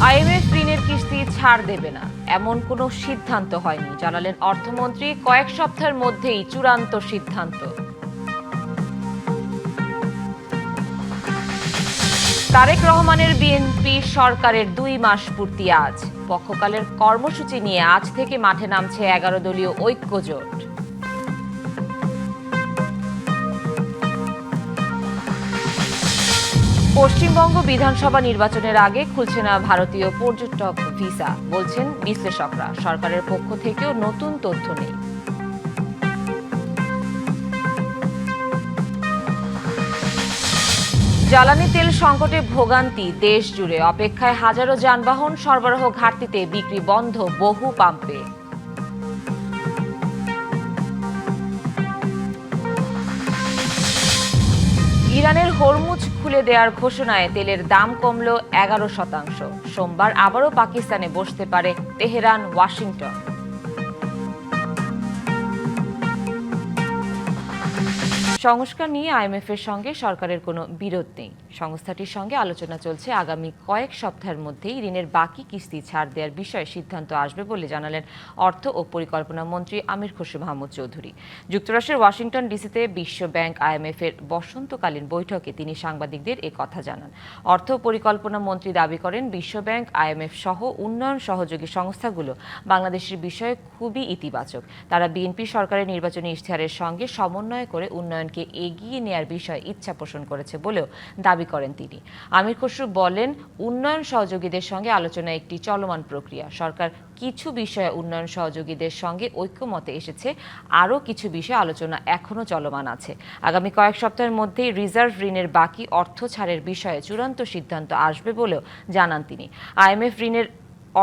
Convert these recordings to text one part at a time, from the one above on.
IMF ঋণের কিস্তি ছাড় দেবে না এমন কোনো সিদ্ধান্ত হয়নি, জানালেন অর্থমন্ত্রী। কয়েক সপ্তাহের মধ্যেই চূড়ান্ত সিদ্ধান্ত। তারেক রহমানের বিএনপি সরকারের 2 মাস পূর্তি আজ। পক্ষকালের কর্মসূচি নিয়ে আজ থেকে মাঠে নামছে 11 দলীয় ঐক্যজোট। পশ্চিমবঙ্গ বিধানসভা নির্বাচনের আগে খুলছে না ভারতীয় পর্যটক ভিসা, বলছেন বিশ্লেষকরা। সরকারের পক্ষ থেকেও নতুন তথ্য নেই। জ্বালানি তেল সংকটে ভোগান্তি দেশ জুড়ে, অপেক্ষায় হাজারো যানবাহন। সরবরাহ ঘাটতিতে বিক্রি বন্ধ বহু পাম্পে। ইরানের হরমুজ খুলে দেওয়ার ঘোষণায় তেলের দাম কমল 11%। সোমবার আবারও পাকিস্তানে বসতে পারে তেহরান ওয়াশিংটন। সংস্কার নিয়ে আইএমএফের সঙ্গে সরকারের কোনো বিরোধ নেই। সংস্থাটির সঙ্গে আলোচনা চলছে। আগামী কয়েক সপ্তাহের মধ্যেই ঋণের বাকি কিস্তি ছাড় দেওয়ার বিষয়ে সিদ্ধান্ত আসবে বলে জানালেন অর্থ ও পরিকল্পনা মন্ত্রী আমির খসরু মাহমুদ চৌধুরী। যুক্তরাষ্ট্রের ওয়াশিংটন ডিসিতে বিশ্ব ব্যাংক আইএমএফের বসন্তকালীন বৈঠকে তিনি সাংবাদিকদের এ কথা জানান। অর্থ ও পরিকল্পনা মন্ত্রী দাবি করেন, বিশ্ব ব্যাংক, আইএমএফ সহ উন্নয়ন সহযোগী সংস্থাগুলো বাংলাদেশের বিষয়ে খুবই ইতিবাচক। তারা বিএনপি সরকারের নির্বাচনী ইশতেহারের সঙ্গে সমন্বয় করে উন্নয়নকে এগিয়ে নেয়ার বিষয়ে ইচ্ছা পোষণ করেছে বলেও দাবি করেন তিনি। আমির খসরু বলেন, উন্নয়ন সহযোগীদের সঙ্গে আলোচনা একটি চলমান প্রক্রিয়া। সরকার কিছু বিষয়ে উন্নয়ন সহযোগীদের সঙ্গে ঐক্যমতে এসেছে, আরও কিছু বিষয়ে আলোচনা এখনো চলমান আছে। আগামী কয়েক সপ্তাহের মধ্যেই রিজার্ভ ঋণের বাকি অর্থ ছাড়ের বিষয়ে চূড়ান্ত সিদ্ধান্ত আসবে বলেও জানান তিনি। আইএমএফ ঋণের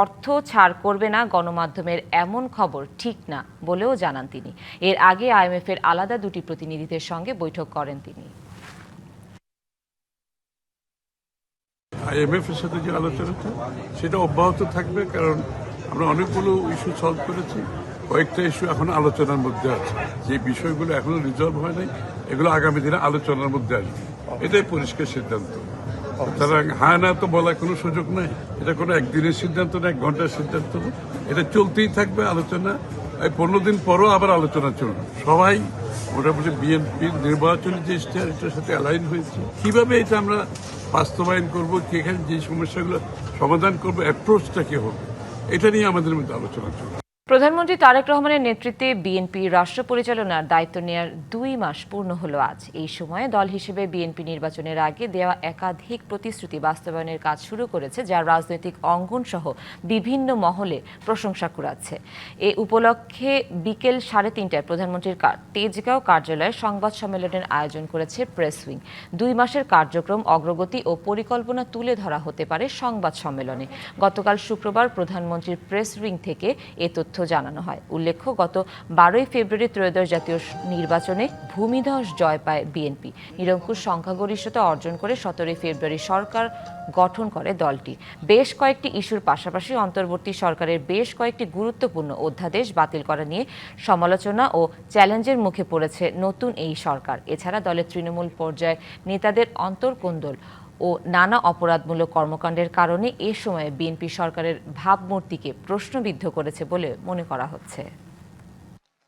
অর্থ ছাড় করবে না গণমাধ্যমের এমন খবর ঠিক না বলেও জানান তিনি। এর আগে আইএমএফের আলাদা 2টি প্রতিনিধিদের সঙ্গে বৈঠক করেন তিনি। আইএমএফ এর সাথে যে আলোচনাটা সেটা অব্যাহত থাকবে, কারণ আমরা অনেকগুলো ইস্যু সলভ করেছি। কয়েকটা ইস্যু এখনো আলোচনার মধ্যে আছে, যে বিষয়গুলো এখনো রিজলভ হয় নাই, এগুলো আগামী দিনে আলোচনার মধ্যে আসবে। এটাই পরিষ্কার সিদ্ধান্ত। তারা হ্যাঁ না তো বলার কোনো সুযোগ নাই। এটা কোনো একদিনের সিদ্ধান্ত না, 1 ঘন্টার সিদ্ধান্ত না। এটা চলতেই থাকবে আলোচনা। এই 15 দিন পরও আবার আলোচনা চলবে। সবাই মোটামুটি বিএনপির নির্বাচনী যে ইশতেহার, এটার সাথে অ্যালাইন হয়েছে। কিভাবে এটা আমরা বাস্তবায়ন করবো, এখানে যে সমস্যাগুলো সমাধান করবো, অ্যাপ্রোচটা কি হবে, এটা নিয়ে আমাদের মধ্যে আলোচনা চলবে। প্রধানমন্ত্রী তারেক রহমানের নেতৃত্বে বিএনপি রাষ্ট্র পরিচালনার দায়িত্ব নেওয়ার 2 মাস পূর্ণ হলো আজ। এই সময়ে দল হিসেবে বিএনপি নির্বাচনের আগে দেওয়া একাধিক প্রতিশ্রুতি বাস্তবায়নের কাজ শুরু করেছে, যা রাজনৈতিক অঙ্গন সহ বিভিন্ন মহলে প্রশংসা কুড়াচ্ছে। এ উপলক্ষে বিকেল 3:30টায় প্রধানমন্ত্রীর তেজগাঁও কার্যালয়ে সংবাদ সম্মেলনের আয়োজন করেছে প্রেস উইং। 2 মাসের কার্যক্রম, অগ্রগতি ও পরিকল্পনা তুলে ধরা হতে পারে সংবাদ সম্মেলনে। গতকাল শুক্রবার প্রধানমন্ত্রীর প্রেস উইং থেকে এ তথ্য জানানো হয়। উল্লেখ্য, গত 12ই ফেব্রুয়ারি ত্রয়োদশ জাতীয় নির্বাচনে ভূমিধস জয় পায় বিএনপি। নিরঙ্কুশ সংখ্যাগরিষ্ঠতা অর্জন করে 17ই ফেব্রুয়ারি সরকার গঠন করে দলটি। বেশ কয়েকটি ইস্যুর পাশাপাশি অন্তর্বর্তী সরকারের বেশ কয়েকটি গুরুত্বপূর্ণ অধ্যাদেশ বাতিল করা নিয়ে সমালোচনা ও চ্যালেঞ্জের মুখে পড়েছে নতুন এই সরকার। এছাড়া দলের তৃণমূল পর্যায়ে নেতাদের অন্তর্কোন্দল ও নানা অপরাধমূলক কর্মকাণ্ডের কারণে এ সময়ে বিএনপি সরকারের ভাবমূর্তিকে প্রশ্নবিদ্ধ করেছে বলে মনে করা হচ্ছে।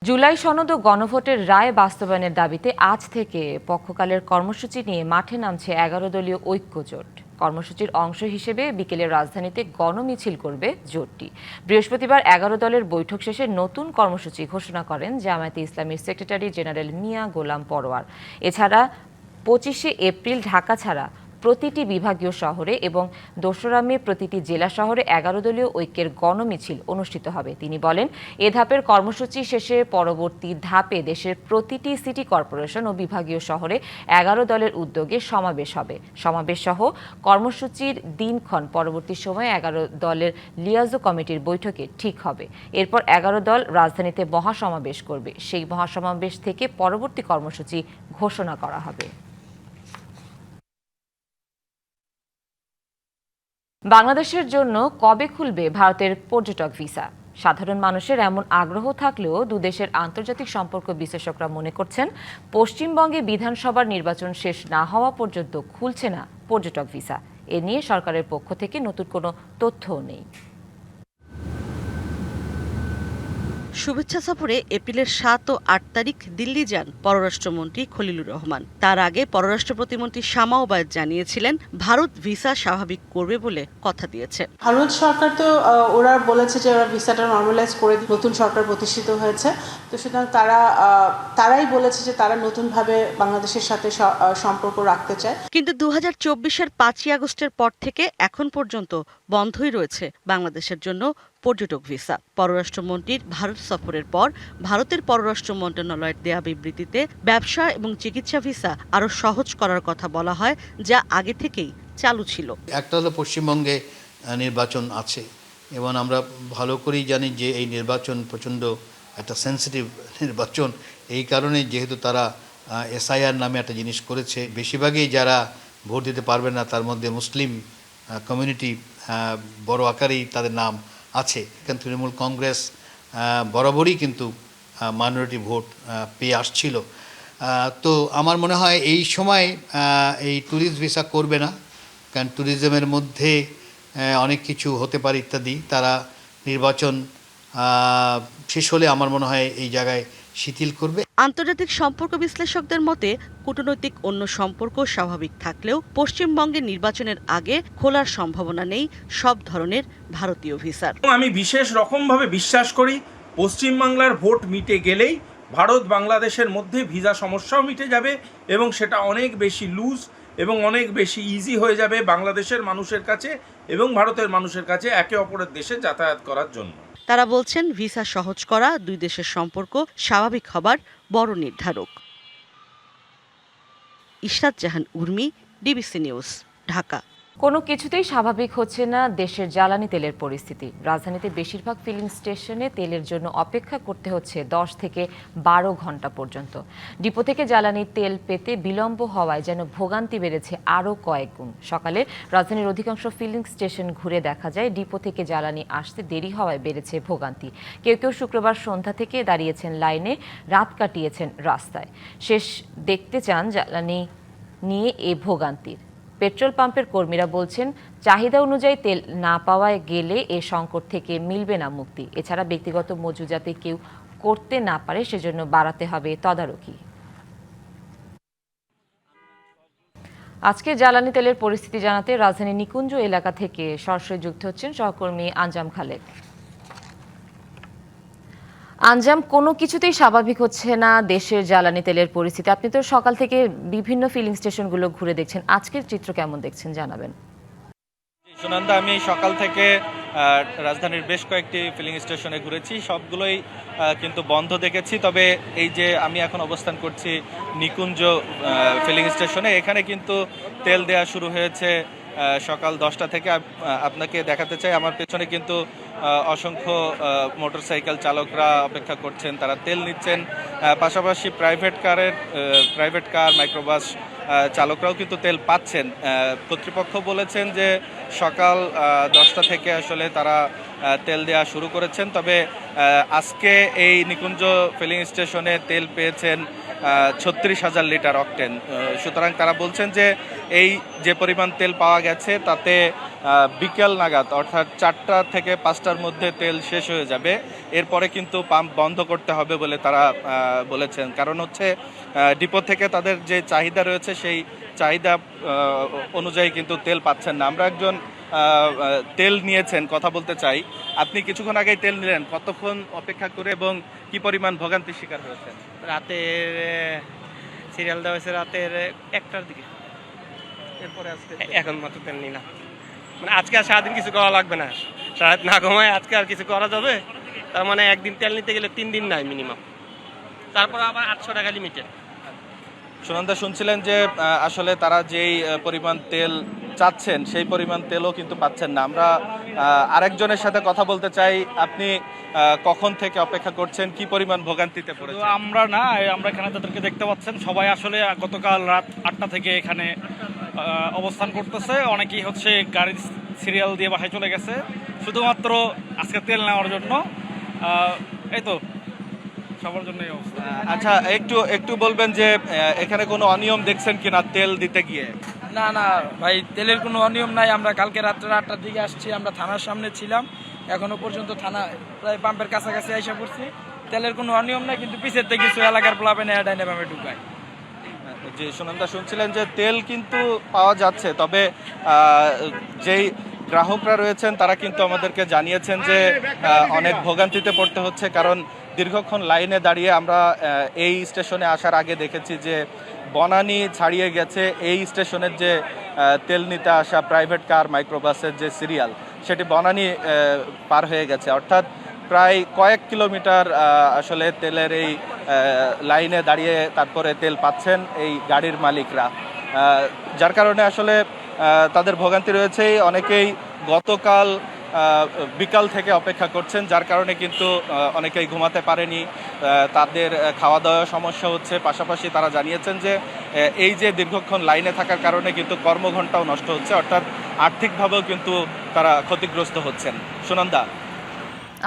জুলাই সনদ ও গণভোটের রায় বাস্তবায়নের দাবিতে আজ থেকে পক্ষকালের কর্মসূচি নিয়ে মাঠে নামছে 11 দলীয় ঐক্যজোট। কর্মসূচির অংশ হিসেবে বিকেলে রাজধানীতে গণমিছিল করবে জোটটি। বৃহস্পতিবার 11 দলের বৈঠক শেষে নতুন কর্মসূচি ঘোষণা করেন জামায়াতে ইসলামীর সেক্রেটারি জেনারেল মিয়া গোলাম পরোয়ার। এছাড়া 25শে এপ্রিল ঢাকা ছাড়া প্রতিটি বিভাগীয় শহরে এবং 2রা মে প্রতিটি জেলা শহরে 11 দলীয় ঐক্যের গণমিছিল অনুষ্ঠিত হবে। তিনি বলেন, এ ধাপের কর্মসূচি শেষে পরবর্তী ধাপে দেশের প্রতিটি সিটি কর্পোরেশন ও বিভাগীয় শহরে 11 দলের উদ্যোগে সমাবেশ হবে। সমাবেশ সহ কর্মসূচির দিনক্ষণ পরবর্তী সময়ে 11 দলের লিয়াজো কমিটির বৈঠকে ঠিক হবে। এরপর 11 দল রাজধানীতে মহাসমাবেশ করবে। সেই মহাসমাবেশ থেকে পরবর্তী কর্মসূচি ঘোষণা করা হবে। বাংলাদেশের জন্য কবে খুলবে ভারতের পর্যটক ভিসা? সাধারণ মানুষের এমন আগ্রহ থাকলেও দুদেশের আন্তর্জাতিক সম্পর্ক বিশ্লেষকরা মনে করছেন, পশ্চিমবঙ্গে বিধানসভার নির্বাচন শেষ না হওয়া পর্যন্ত খুলছে না পর্যটক ভিসা। এ নিয়ে সরকারের পক্ষ থেকে নতুন কোনো তথ্যও নেই। শুভেচ্ছা সফরে এপ্রিলের ৭ ও ৮ তারিখ দিল্লি যান পররাষ্ট্রমন্ত্রী খলিলুর রহমান। তার আগে পররাষ্ট্র প্রতিমন্ত্রী শামা ওবায়দ জানিয়েছিলেন ভারত ভিসা স্বাভাবিক করবে বলে কথা দিয়েছে। ভারত সরকার তো ওরা বলেছে যে ওরা ভিসাটা নর্মালাইজ করে নতুন সরকার প্রতিষ্ঠিত হয়েছে, তো সুতরাং তারাই বলেছে যে তারা নতুনভাবে বাংলাদেশের সাথে সম্পর্ক রাখতে চায়। কিন্তু 2024-এর 5ই আগস্টের পর থেকে এখন পর্যন্ত বন্ধই রয়েছে বাংলাদেশের জন্য পর্যটক ভিসা। পররাষ্ট্রমন্ত্রীর ভারত সফরের পর ভারতের পররাষ্ট্র মন্ত্রণালয়ের দেয়া বিবৃতিতে ব্যবসা এবং চিকিৎসা ভিসা আরও সহজ করার কথা বলা হয়, যা আগে থেকেই চালু ছিল। একটা হলো পশ্চিমবঙ্গে নির্বাচন আছে এবং আমরা ভালো করেই জানি যে এই নির্বাচন প্রচণ্ড একটা সেন্সিটিভ নির্বাচন। এই কারণে যেহেতু তারা SIR নামে একটা জিনিস করেছে, বেশিরভাগই যারা ভোট দিতে পারবে না তার মধ্যে মুসলিম কমিউনিটি বড় আকারেই তাদের নাম আছে। কারণ তৃণমূল কংগ্রেস বরাবরই কিন্তু মাইনরিটি ভোট পেয়ে আসছিল। তো আমার মনে হয় এই সময় এই ট্যুরিস্ট ভিসা করবে না, কারণ ট্যুরিজমের মধ্যে অনেক কিছু হতে পারে ইত্যাদি। তারা নির্বাচন শেষ হলে আমার মনে হয় এই জায়গায় শিথিল করবে। আন্তর্জাতিক সম্পর্ক বিশ্লেষকদের মতে কূটনৈতিক অন্য সম্পর্ক স্বাভাবিক থাকলেও পশ্চিমবঙ্গের নির্বাচনের আগে খোলার সম্ভাবনা নেই সব ধরনের ভারতীয় ভিসার। আমি বিশেষ রকমভাবে বিশ্বাস করি পশ্চিমবাংলার ভোট মিটে গেলেই ভারত বাংলাদেশের মধ্যে ভিসা সমস্যাও মিটে যাবে এবং সেটা অনেক বেশি লুজ এবং অনেক বেশি ইজি হয়ে যাবে বাংলাদেশের মানুষের কাছে এবং ভারতের মানুষের কাছে একে অপরের দেশে যাতায়াত করার জন্য। তারা বলছেন ভিসা সহজ করা দুই দেশের সম্পর্ক স্বাভাবিক হবার বড় নির্ধারক। ইশরাত জাহান উর্মি, ডিবিসি নিউজ, ঢাকা। কোনো কিছুতেই স্বাভাবিক হচ্ছে না দেশের জ্বালানি তেলের পরিস্থিতি। রাজধানীতে বেশিরভাগ ফিলিং স্টেশনে তেলের জন্য অপেক্ষা করতে হচ্ছে 10 থেকে 12 ঘন্টা পর্যন্ত। ডিপো থেকে জ্বালানি তেল পেতে বিলম্ব হওয়ায় যেন ভোগান্তি বেড়েছে আরও কয়েক গুণ। সকালে রাজধানীর অধিকাংশ ফিলিং স্টেশন ঘুরে দেখা যায় ডিপো থেকে জ্বালানি আসতে দেরি হওয়ায় বেড়েছে ভোগান্তি। কেউ কেউ শুক্রবার সন্ধ্যা থেকে দাঁড়িয়েছেন লাইনে, রাত কাটিয়েছেন রাস্তায়। শেষ দেখতে চান জ্বালানি নিয়ে এ ভোগান্তির। পেট্রোল পাম্পের কর্মীরা বলছেন চাহিদা অনুযায়ী তেল না পাওয়ায় গেলে এ সংকট থেকে মিলবে না মুক্তি। এছাড়া ব্যক্তিগত মজুত যাতে কেউ করতে না পারে সেজন্য বাড়াতে হবে তদারকি। আজকে জ্বালানি তেলের পরিস্থিতি জানাতে রাজধানীর নিকুঞ্জ এলাকা থেকে সরাসরি যুক্ত হচ্ছেন সহকর্মী আঞ্জাম খালেদ। আঞ্জাম, কোনো কিছুতেই স্বাভাবিক হচ্ছে না দেশের জ্বালানি তেলের পরিস্থিতি। আপনি তো সকাল থেকে বিভিন্ন ফিলিং স্টেশনগুলো ঘুরে দেখছেন, আজকের চিত্র কেমন দেখছেন জানাবেন। সুনন্দা, আমি সকাল থেকে রাজধানীর বেশ কয়েকটি ফিলিং স্টেশনে ঘুরেছি, সবগুলোই কিন্তু বন্ধ দেখেছি। তবে এই যে আমি এখন অবস্থান করছি নিকুঞ্জ ফিলিং স্টেশনে, এখানে কিন্তু তেল দেয়া শুরু হয়েছে সকাল 10টা থেকে। আপনাকে দেখাতে চাই আমার পেছনে কিন্তু অসংখ্য মোটরসাইকেল চালকরা অপেক্ষা করছেন, তারা তেল নিচ্ছেন। পাশাপাশি প্রাইভেট কার, মাইক্রোবাস চালকরাও কিন্তু তেল পাচ্ছেন। কর্তৃপক্ষ বলেছেন যে সকাল 10টা থেকে আসলে তারা তেল দেওয়া শুরু করেছেন। তবে আজকে এই নিকুঞ্জ ফিলিং স্টেশনে তেল পেয়েছেন 36,000 লিটার অকটেন। সুতরাং তারা বলছেন যে এই যে পরিমাণ তেল পাওয়া গেছে তাতে বিকেল নাগাদ অর্থাৎ 4টা থেকে 5টার মধ্যে তেল শেষ হয়ে যাবে। এরপরে কিন্তু পাম্প বন্ধ করতে হবে বলে তারা বলেছেন। কারণ হচ্ছে ডিপো থেকে তাদের যে চাহিদা রয়েছে সেই চাহিদা অনুযায়ী কিন্তু তেল পাচ্ছেন না। আমরা একজন তেল নিয়েছেন, কথা বলতে চাই। আপনি কিছুক্ষণ আগেই তেল নিলেন, কতক্ষণ অপেক্ষা করে এবং কি পরিমাণ ভোগান্তির শিকার হয়েছেন? রাতের সিরিয়াল দেওয়া হয়েছে রাতের 1টার দিকে। এরপরে আজকে এখন মাত্র তেল নিলাম, মানে আজকে আর সারাদিন কিছু করা লাগবে না, সারাত না ঘুমায় আজকে আর কিছু করা যাবে। তার মানে একদিন তেল নিতে গেলে 3 দিন নাই মিনিমাম, তারপর আবার 800 টাকা লিমিটেড। সুনন্দা, শুনছিলেন যে আসলে তারা যেই পরিমাণ তেল চাচ্ছেন সেই পরিমাণ তেলও কিন্তু পাচ্ছেন না। আমরা আরেকজনের সাথে কথা বলতে চাই। আপনি কখন থেকে অপেক্ষা করছেন, কি পরিমাণ ভোগান্তিতে পড়েছেন? আমরা এখানে যাদেরকে দেখতে পাচ্ছেন সবাই আসলে গতকাল রাত 8টা থেকে এখানে অবস্থান করতেছে। অনেকেই হচ্ছে গাড়ির সিরিয়াল দিয়ে বাসায় চলে গেছে শুধুমাত্র আজকে তেল নেওয়ার জন্য। এই তো সবার জন্য এই অবস্থা। আচ্ছা, একটু বলবেন যে এখানে কোনো অনিয়ম দেখছেন কিনা তেল দিতে গিয়ে? না না ভাই, তেলের কোনো অনিয়ম নাই। আমরা কালকে রাত্রে 8টার দিকে আসছি, আমরা থানার সামনে ছিলাম, এখনো পর্যন্ত থানা প্রায় পাম্পের কাছাকাছি আইসা পড়ছি। তেলের কোনো অনিয়ম নাই, কিন্তু পিছের থেকে কিছু এলাকার প্লাবে নেয় ডাইনে বামে ঢুকায়। যে সুনন্দা শুনছিলেন যে তেল কিন্তু পাওয়া যাচ্ছে, তবে যেই গ্রাহকরা রয়েছেন তারা কিন্তু আমাদেরকে জানিয়েছেন যে অনেক ভোগান্তিতে পড়তে হচ্ছে, কারণ দীর্ঘক্ষণ লাইনে দাঁড়িয়ে আমরা এই স্টেশনে আসার আগে দেখেছি যে বনানী ছাড়িয়ে গেছে এই স্টেশনের যে তেল নিতে আসা প্রাইভেট কার মাইক্রোবাসের যে সিরিয়াল, সেটি বনানী পার হয়ে গেছে, অর্থাৎ প্রায় কয়েক কিলোমিটার আসলে তেলের এই লাইনে দাঁড়িয়ে তারপরে তেল পাচ্ছেন এই গাড়ির মালিকরা, যার কারণে আসলে তাদের ভোগান্তি রয়েছে। অনেকেই গতকাল বিকাল থেকে অপেক্ষা করছেন, যার কারণে কিন্তু অনেকেই ঘুমাতে পারেনি, তাদের খাওয়া দাওয়া সমস্যা হচ্ছে। পাশাপাশি তারা জানিয়েছেন যে এই যে দীর্ঘক্ষণ লাইনে থাকার কারণে কিন্তু কর্মঘণ্টাও নষ্ট হচ্ছে, অর্থাৎ আর্থিকভাবেও কিন্তু তারা ক্ষতিগ্রস্ত হচ্ছেন। সুনন্দা।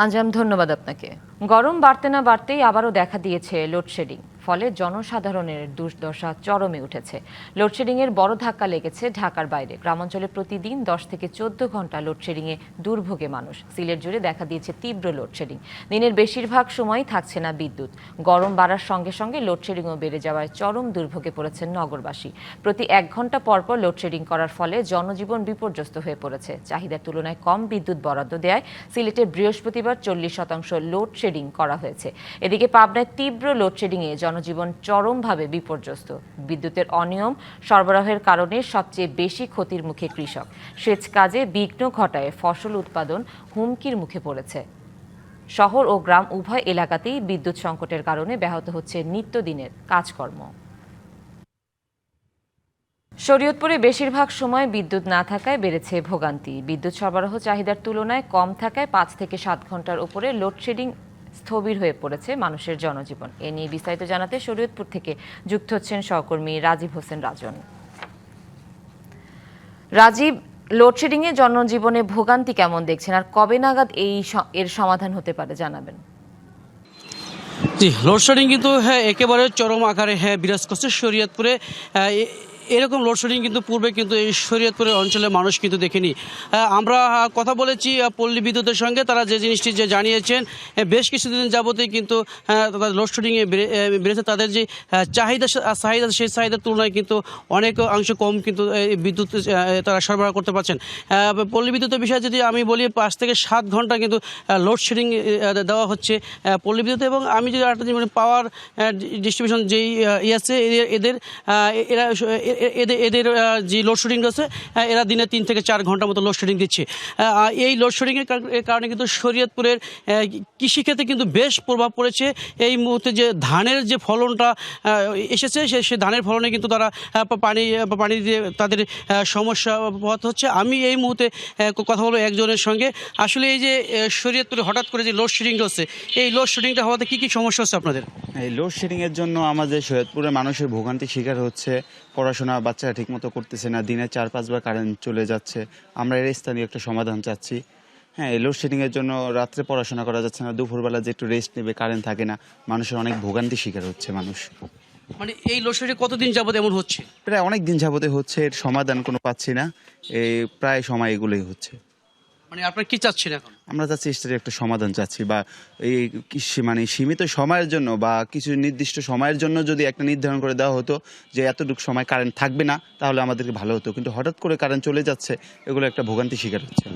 আঞ্জাম, ধন্যবাদ আপনাকে। গরম বাড়তে না বাড়তেই আবারও দেখা দিয়েছে লোডশেডিং, ফলে জনসাধারণের দুর্দশা চরমে উঠেছে। লোডশেডিংয়ের বড় ধাক্কা লেগেছে ঢাকার বাইরে। গ্রামাঞ্চলে প্রতিদিন 10 থেকে 14 ঘন্টা লোডশেডিংয়ে দুর্ভোগে মানুষ। সিলেট জুড়ে দেখা দিয়েছে তীব্র লোডশেডিং। দিনের বেশিরভাগ সময়ই থাকছে না বিদ্যুৎ। গরম বাড়ার সঙ্গে সঙ্গে লোডশেডিংও বেড়ে যাওয়ায় চরম দুর্ভোগে পড়েছেন নগরবাসী। প্রতি 1 ঘন্টা পরপর লোডশেডিং করার ফলে জনজীবন বিপর্যস্ত হয়ে পড়েছে। চাহিদার তুলনায় কম বিদ্যুৎ বরাদ্দ দেওয়ায় সিলেটে বৃহস্পতিবার 40% লোডশেডিং করা হয়েছে। এদিকে পাবনায় তীব্র লোডশেডিংয়ে জনজীবন চরমভাবে বিপর্যস্ত। বিদ্যুতের অনিয়ম সরবরাহের কারণে সবচেয়ে বেশি ক্ষতির মুখে কৃষক। সেচ কাজে বিঘ্ন ঘটায় ফসল উৎপাদন হুমকির মুখে পড়েছে। শহর ও গ্রাম উভয় এলাকাতেই বিদ্যুৎ সংকটের কারণে ব্যাহত হচ্ছে নিত্যদিনের কাজকর্ম। শরীয়তপুরে বেশিরভাগ সময় বিদ্যুৎ না থাকায় বেড়েছে ভোগান্তি। বিদ্যুৎ সরবরাহ চাহিদার তুলনায় কম থাকায় 5 থেকে 7 ঘন্টার উপরে লোডশেডিং স্থবির হয়ে পড়েছে মানুষের জনজীবন। এ নিয়ে বিস্তারিত জানাতে শরীয়তপুর থেকে যুক্ত হচ্ছেন সহকর্মী রাজীব হোসেন রাজন। রাজীব, লোডশেডিংয়ে জনজীবনে ভোগান্তি কেমন দেখছেন, আর কবে নাগাদ এর সমাধান হতে পারে জানাবেন? জি, লোডশেডিং কিন্তু একেবারে চরম আকারে বিরাজ করছে শরীয়তপুরে। এরকম লোডশেডিং কিন্তু পূর্বে কিন্তু এই শরীয়তপুরের অঞ্চলের মানুষ কিন্তু দেখেনি। আমরা কথা বলেছি পল্লী বিদ্যুতের সঙ্গে, তারা যে জিনিসটি যে জানিয়েছেন বেশ কিছুদিন যাবতেই কিন্তু লোডশেডিংয়ে বেড়েছে। তাদের যে চাহিদা সেই চাহিদার তুলনায় কিন্তু অনেক অংশ কম কিন্তু বিদ্যুৎ তারা সরবরাহ করতে পারছেন। পল্লী বিদ্যুতের বিষয়ে যদি আমি বলি 5 থেকে 7 ঘন্টা কিন্তু লোডশেডিং দেওয়া হচ্ছে পল্লী বিদ্যুৎ। এবং আমি যদি একটা জিনিস পাওয়ার ডিস্ট্রিবিউশন যেই আছে এদের যে লোডশেডিং রয়েছে, এরা দিনে 3 থেকে 4 ঘন্টার মতো লোডশেডিং দিচ্ছে। এই লোডশেডিংয়ের কারণে কিন্তু শরীয়তপুরের কৃষিক্ষেত্রে কিন্তু বেশ প্রভাব পড়েছে। এই মুহূর্তে যে ধানের যে ফলনটা এসেছে, সে ধানের ফলনে কিন্তু তারা পানি দিয়ে তাদের সমস্যা হচ্ছে। আমি এই মুহূর্তে কথা বলবো একজনের সঙ্গে। আসলে এই যে শরীয়তপুরে হঠাৎ করে যে লোডশেডিং রয়েছে, এই লোডশেডিংটা হওয়াতে কী কী সমস্যা হচ্ছে আপনাদের? এই লোডশেডিংয়ের জন্য আমাদের শরীয়তপুরের মানুষের ভোগান্তি শিকার হচ্ছে। পড়াশোনা বাচ্চারা ঠিকমতো করতেছে না, দিনে 4-5 বার কারেন্ট চলে যাচ্ছে। আমরা এর স্থানীয় একটা সমাধান চাচ্ছি। হ্যাঁ, এই লোডশেডিংয়ের জন্য রাত্রে পড়াশোনা করা যাচ্ছে না, দুপুরবেলা যে একটু রেস্ট নেবে কারেন্ট থাকে না, মানুষের অনেক ভোগান্তি শিকার হচ্ছে মানুষ। মানে এই লোডশেডিং কতদিন যাবত এমন হচ্ছে? প্রায় অনেক দিন যাবতে হচ্ছে, এর সমাধান কোনো পাচ্ছি না। এই প্রায় সময় এগুলোই হচ্ছে। মানে আপনারা কি চাচ্ছেন এখন? আমরা চাচ্ছি এটার একটা সমাধান চাচ্ছি, বা এই মানে সীমিত সময়ের জন্য বা কিছু নির্দিষ্ট সময়ের জন্য যদি একটা নির্ধারণ করে দেওয়া হতো যে এতটুকু সময় কারেন্ট থাকবে না, তাহলে আমাদেরকে ভালো হতো। কিন্তু হঠাৎ করে কারেন্ট চলে যাচ্ছে, এগুলো একটা ভোগান্তি শিকার হচ্ছে।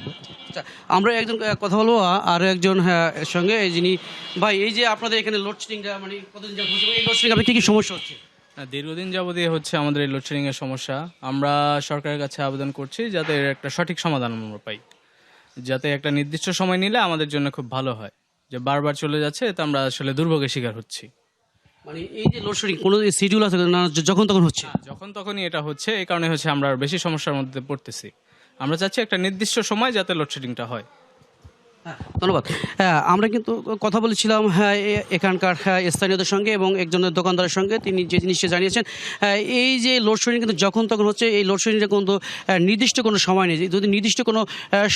আচ্ছা, আমরা একজন কথা বলবো আরও একজন সঙ্গে, যিনি ভাই এই যে আপনাদের এখানে লোডশেডিংটা মানে কতদিন যাবত হচ্ছে, এই লোডশেডিং আপনার কী কী সমস্যা হচ্ছে? দীর্ঘদিন যাবতীয় হচ্ছে আমাদের এই লোডশেডিংয়ের সমস্যা। আমরা সরকারের কাছে আবেদন করছি যাতে এর একটা সঠিক সমাধান আমরা পাই, যাতে একটা নির্দিষ্ট সময় নিলে আমাদের জন্য খুব ভালো হয়। যে বারবার চলে যাচ্ছে, এতে আমরা আসলে দুর্ভোগের শিকার হচ্ছি। মানে এই যে লোডশেডিং কোনো শিডিউল আছে না, যখন তখন হচ্ছে? যখন তখনই এটা হচ্ছে, এই কারণে হচ্ছে আমরা বেশি সমস্যার মধ্যে পড়তেছি। আমরা চাচ্ছি একটা নির্দিষ্ট সময় যাতে লোডশেডিংটা হয়। ধন্যবাদ। আমরা কিন্তু কথা বলেছিলাম এখানকার স্থানীয়দের সঙ্গে এবং একজনের দোকানদারের সঙ্গে। তিনি যে জিনিসটা জানিয়েছেন, এই যে লোডশেডিং কিন্তু যখন তখন হচ্ছে, এই লোডশেডিংটা কিন্তু নির্দিষ্ট কোনো সময় নেই। যদি নির্দিষ্ট কোনো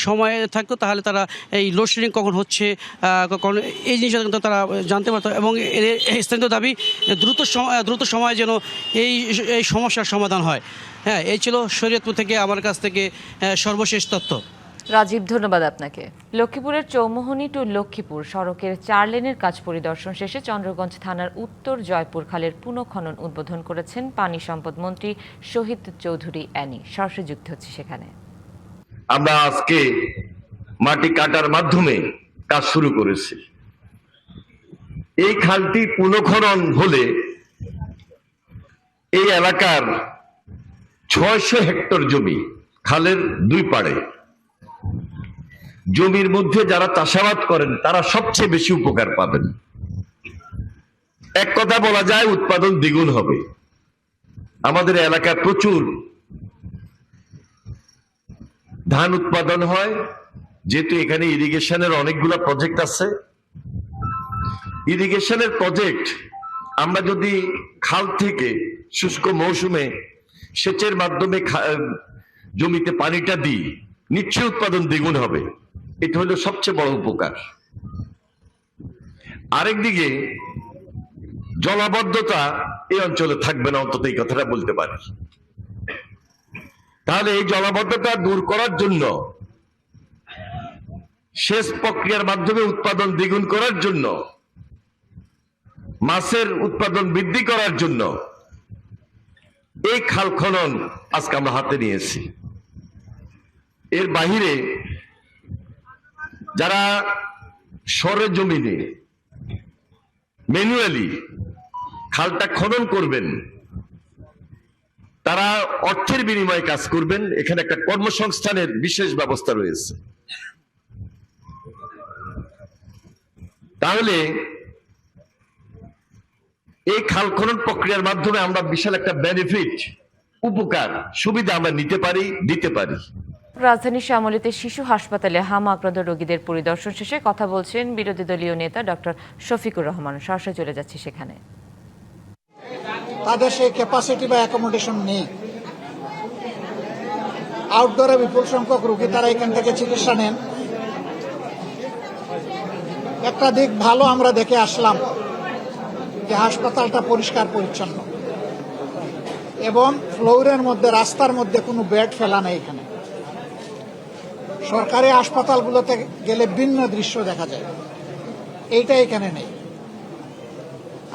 সময় থাকতো তাহলে তারা এই লোডশেডিং কখন হচ্ছে কখন এই জিনিসটা কিন্তু তারা জানতে পারতো, এবং স্থানীয় দাবি দ্রুত সময়ে যেন এই সমস্যার সমাধান হয়। এই ছিল শরীয়তপুর থেকে আমার কাছ থেকে সর্বশেষ তথ্য। রাজীব, ধন্যবাদ আপনাকে। লক্ষ্মীপুরের চৌমোহনী টু লক্ষ্মীপুর সড়কের 4 লেনের কাজ পরিদর্শন শেষে চন্দ্রগঞ্জ থানার উত্তর জয়পুর খালের পুনঃখনন উদ্বোধন করেছেন পানি সম্পদ মন্ত্রী শহীদ চৌধুরী অ্যানি। সরাসরি যুক্ত হচ্ছে সেখানে। আমরা আজকে মাটি কাটার মাধ্যমে কাজ শুরু করেছি। এই খালটি পুনঃখনন হলে এই এলাকার 600 হেক্টর জমি খালের দুই পাড়ে, জমির মধ্যে যারা চাষাবাদ করেন তারা সবচেয়ে বেশি উপকার পাবেন। এক কথা বলা যায় উৎপাদন দ্বিগুণ হবে। আমাদের এলাকায় প্রচুর ধান উৎপাদন হয়, যেহেতু এখানে ইরিগেশনের অনেকগুলো প্রজেক্ট আছে। ইরিগেশনের প্রজেক্ট আমরা যদি খাল থেকে শুষ্ক মৌসুমে সেচের মাধ্যমে জমিতে পানিটা দিই, নিশ্চয়ই উৎপাদন দ্বিগুণ হবে। এটা হলো সবচেয়ে বড় উপকার। আরেকদিকে জলাবদ্ধতা এই অঞ্চলে থাকবে না, অন্তত এই কথাটা বলতে পারি। তাহলে এই জলাবদ্ধতা দূর করার জন্য, সেচ প্রক্রিয়ার মাধ্যমে উৎপাদন দ্বিগুণ করার জন্য, মাছের উৎপাদন বৃদ্ধি করার জন্য এই খাল খনন আজকে আমরা হাতে নিয়েছি। এর বাহিরে যারা সরেজমিনে ম্যানুয়ালি খালটা খনন করবেন, তারা অর্থের বিনিময়ে কাজ করবেন। এখানে একটা কর্মসংস্থানের বিশেষ ব্যবস্থা রয়েছে। তাহলে এই খাল খনন প্রক্রিয়ার মাধ্যমে আমরা বিশাল একটা বেনিফিট, উপকার, সুবিধা আমরা নিতে পারি, দিতে পারি। রাজধানীর শ্যামলীতে শিশু হাসপাতালে হামা আক্রান্ত রোগীদের পরিদর্শন শেষে কথা বলছেন বিরোধী দলীয় নেতা ডক্টর শফিকুর রহমান। সরাসরি চলে যাচ্ছে সেখানে। তাদের সেই ক্যাপাসিটি বা অ্যাকোমোডেশন নেই। আউটডোরে বিপুল সংখ্যক রোগী তারা এখান থেকে চিকিৎসা নেন। একটা দিক ভালো আমরা দেখে আসলাম যে হাসপাতালটা পরিষ্কার পরিচ্ছন্ন এবং ফ্লোরের মধ্যে, রাস্তার মধ্যে কোনো বেড ফেলা নেই। এখানে সরকারি হাসপাতালগুলোতে গেলে ভিন্ন দৃশ্য দেখা যায়, এইটা এখানে নেই।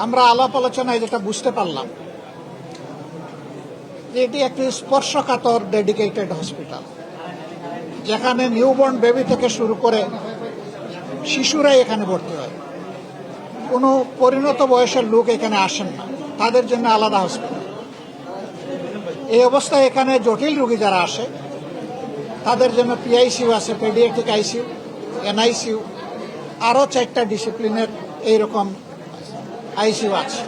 আমরা আলাপ আলোচনায় যেটা বুঝতে পারলাম যে এটি একটি স্পর্শকাতর ডেডিকেটেড হসপিটাল, যেখানে নিউবর্ন বেবি থেকে শুরু করে শিশুরাই এখানে ভর্তি হয়। কোনো পরিণত বয়সের লোক এখানে আসেন না, তাদের জন্য আলাদা হসপিটাল। এই অবস্থায় এখানে জটিল রোগী যারা আসে তাদের জন্য পিআইসিউ আছে, পেডিয়াট্রিক আইসিইউ, এনআইসিইউ, আরও 4টা ডিসিপ্লিনের এইরকম আইসিইউ আছে।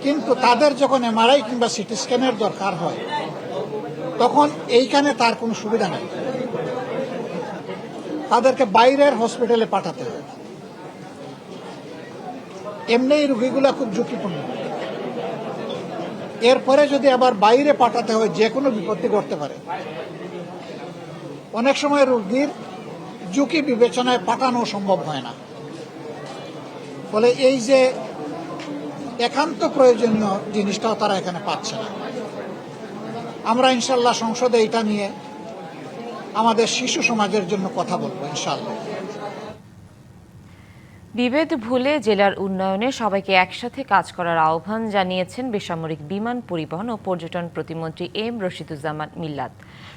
কিন্তু তাদের যখন এমআরআই কিংবা সিটি স্ক্যানের দরকার হয় তখন এইখানে তার কোনো সুবিধা নেই, তাদেরকে বাইরের হসপিটালে পাঠাতে হয়। এমনি রোগীগুলো খুব ঝুঁকিপূর্ণ। এরপরে যদি আবার বাইরে পাঠাতে হয়, যে কোনো বিপত্তি ঘটতে পারে। অনেক সময় রোগীর ঝুঁকি বিবেচনায় পাঠানো সম্ভব হয় না। ফলে এই যে একান্ত প্রয়োজনীয় জিনিসটাও তারা এখানে পাচ্ছে না। আমরা ইনশাল্লাহ সংসদে এটা নিয়ে আমাদের শিশু সমাজের জন্য কথা বলবো ইনশাল্লাহ। বিভেদ ভুলে জেলার উন্নয়নে সবাইকে একসাথে কাজ করার আহ্বান জানিয়েছেন বেসামরিক বিমান পরিবহন ও পর্যটন প্রতিমন্ত্রী এম রশিদুজ্জামান মিল্লাত।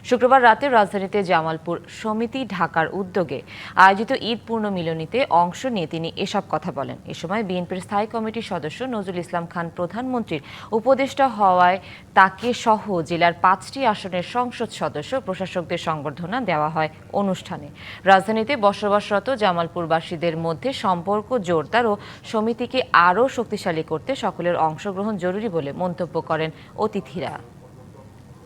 শুক্রবার রাতে রাজধানীতে জামালপুর সমিতি ঢাকার উদ্যোগে আয়োজিত ঈদ পূর্ণমিলনীতে অংশ নিয়ে তিনি এসব কথা বলেন। এ সময় বিএনপির স্থায়ী কমিটির সদস্য নজরুল ইসলাম খান প্রধানমন্ত্রীর উপদেষ্টা হওয়ায় তাকে সহ জেলার 5টি আসনের সংসদ সদস্য প্রশাসকদের সংবর্ধনা দেওয়া হয় অনুষ্ঠানে। রাজধানীতে বসবাসরত জামালপুরবাসীদের মধ্যে সম্পর্ক জোরদার ও সমিতিকে আরও শক্তিশালী করতে সকলের অংশগ্রহণ জরুরি বলে মন্তব্য করেন অতিথিরা।